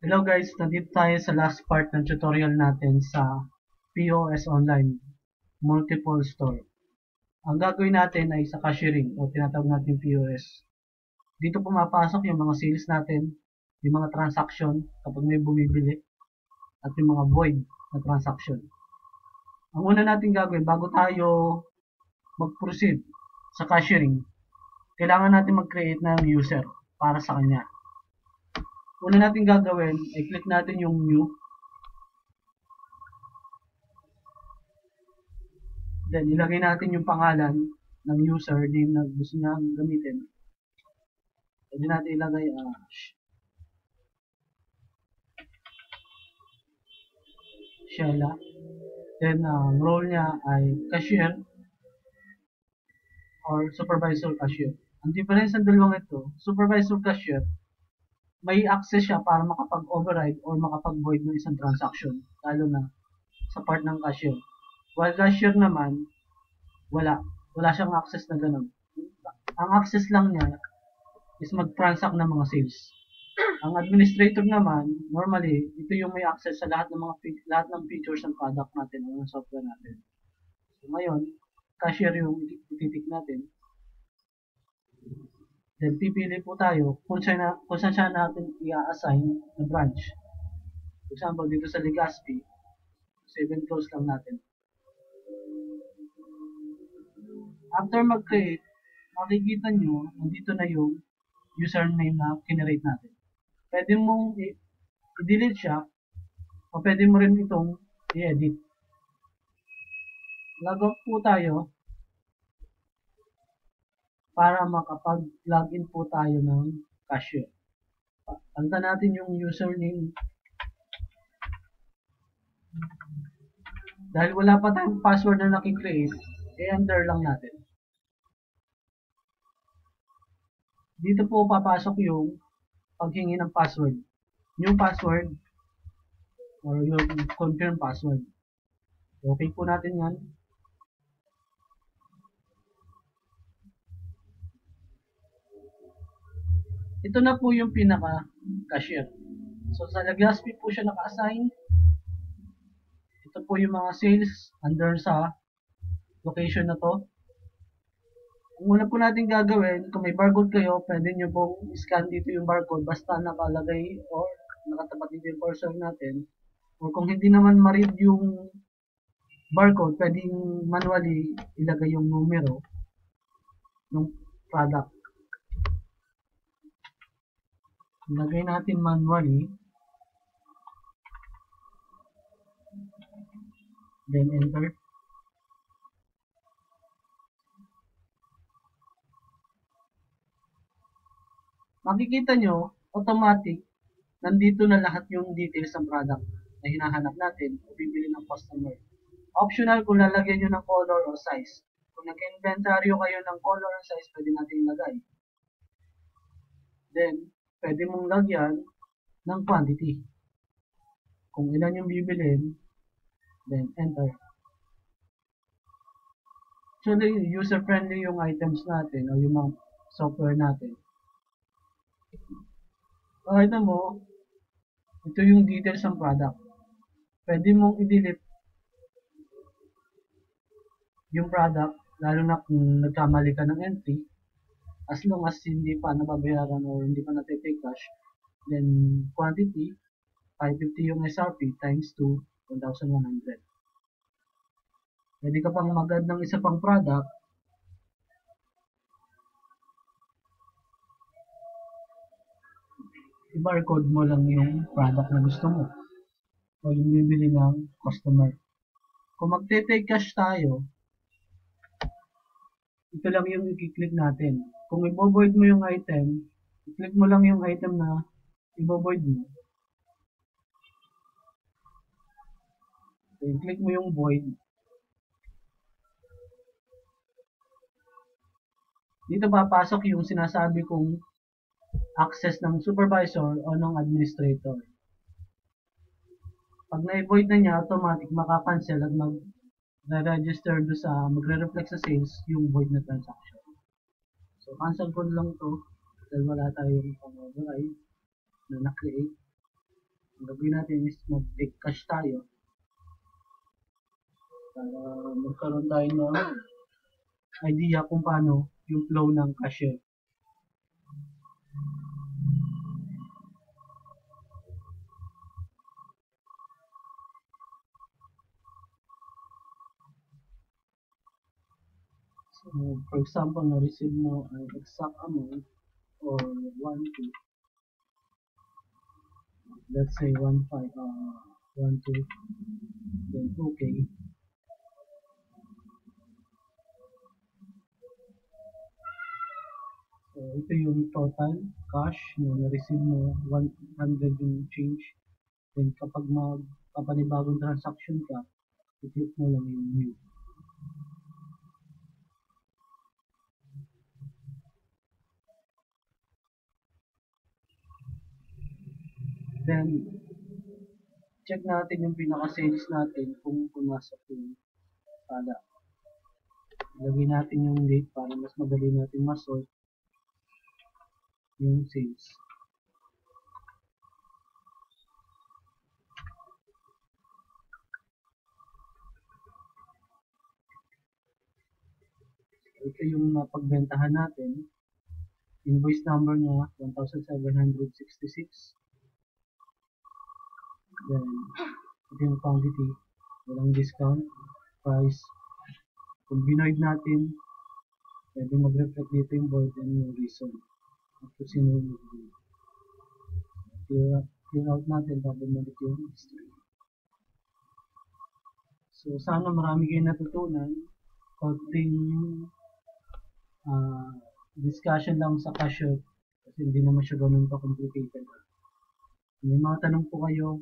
Hello guys, nandito tayo sa last part ng tutorial natin sa POS Online Multiple Store. Ang gagawin natin ay sa cashiering o tinatawag natin POS. Dito pumapasok yung mga sales natin, yung mga transaction kapag may bumibili, at yung mga void na transaction. Ang una natin gagawin bago tayo mag-proceed sa cashiering, kailangan natin mag-create ng user para sa kanya. Una natin gagawin ay click natin yung new. Then, ilagay natin yung pangalan ng username na gusto niya gamitin. Pwede natin ilagay Sheila. Then, ang role niya ay cashier or supervisor cashier. Ang difference ng dalawang ito, supervisor cashier, may access siya para makapag-override or makapag-void ng isang transaction, lalo na sa part ng cashier. While cashier naman, wala siyang access na ganun. Ang access lang niya is mag-transact ng mga sales. Ang administrator naman, normally, ito yung may access sa lahat ng features ng product natin o ng software natin. So, ngayon, cashier yung ititik natin. Then, pipili po tayo kung saan siya natin i-assign na branch. For example, dito sa Legazpi, 7 close lang natin. After mag-create, makikita nyo, nandito na yung username na generate natin. Pwede mong i-delete siya o pwede mo rin itong i-edit. Log out po tayo para makapag-login po tayo ng cashier. Palitan natin yung username. Dahil wala pa tayong password na nakikreate, i-enter lang natin. Dito po papasok yung paghingi ng password. New password or yung confirm password. Okay po natin yan. Ito na po yung pinaka-cashier. So sa Legazpi po siya naka-assign. Ito po yung mga sales under sa location na to. Ang una po natin gagawin, kung may barcode kayo, pwede nyo pong scan dito yung barcode basta nakalagay or nakatapat dito yung cursor natin. O kung hindi naman ma-read yung barcode, pwedeng manually ilagay yung numero ng product. Ilagay natin manually. Then enter. Makikita nyo, automatic, nandito na lahat yung details ng product na hinahanap natin o bibili ng customer. Optional kung lalagyan nyo ng color o size. Kung nag-inventaryo kayo ng color o size, pwede natin ilagay. Then, pwede mong lagyan ng quantity. Kung ilan yung bibilin, then enter. Actually, user-friendly yung items natin o yung mga software natin. Makita mo, ito yung details ng product. Pwede mong i-delete yung product, lalo na kung nagkamali ka ng entry, as long as hindi pa nababayaran or hindi pa natitake cash, then quantity, 550 yung SRP times 2, 1,100. Pwede ka pang mag-add ng isa pang product, i-barcode mo lang yung product na gusto mo o yung bibili ng customer. Kung magte-take cash tayo, ito lang yung i-click natin. Kung i-void mo yung item, i-click mo lang yung item na i-void mo. So, i-click mo yung void. Dito papasok yung sinasabi kong access ng supervisor o ng administrator. Pag na-void na niya, automatic makakancel at mag-register do sa, magre-reflect sa sales yung void na transaction. So, cancel ko lang to dahil wala tayong pang-override na na-create. Ang gagawin natin is mag-take cash tayo para magkaroon tayo ng idea kung paano yung flow ng cashier. So, for example, na-receive mo ang exact amount or 1, 2, let's say 1, 5, 1, 2, then okay. So, ito yung total cash na na-receive mo, 100 yung change. Then, kapag magpapanibagong transaction ka, i-click mo lang yung new. Then, check natin yung pinaka-sales natin kung pumasok yung pala. Lagay natin yung date para mas madali natin masort yung sales. Ito yung napagbentahan natin. Invoice number niya 1,766. Then, ito yung quantity. Walang discount. Price. Kung binoid natin, pwede mag-reflect dito yung void and yung reason. At kung sino yung mag-void. Clear out natin bago balik yung history. So, sana marami kayo natutunan. Konting discussion lang sa cashier kasi hindi naman siya ganun ka-complicated. May mga tanong po kayo,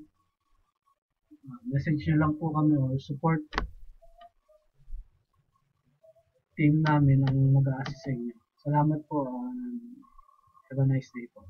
message nyo lang po kami or support team namin ang mag-a-assist sa inyo. Salamat po. Have a nice day po.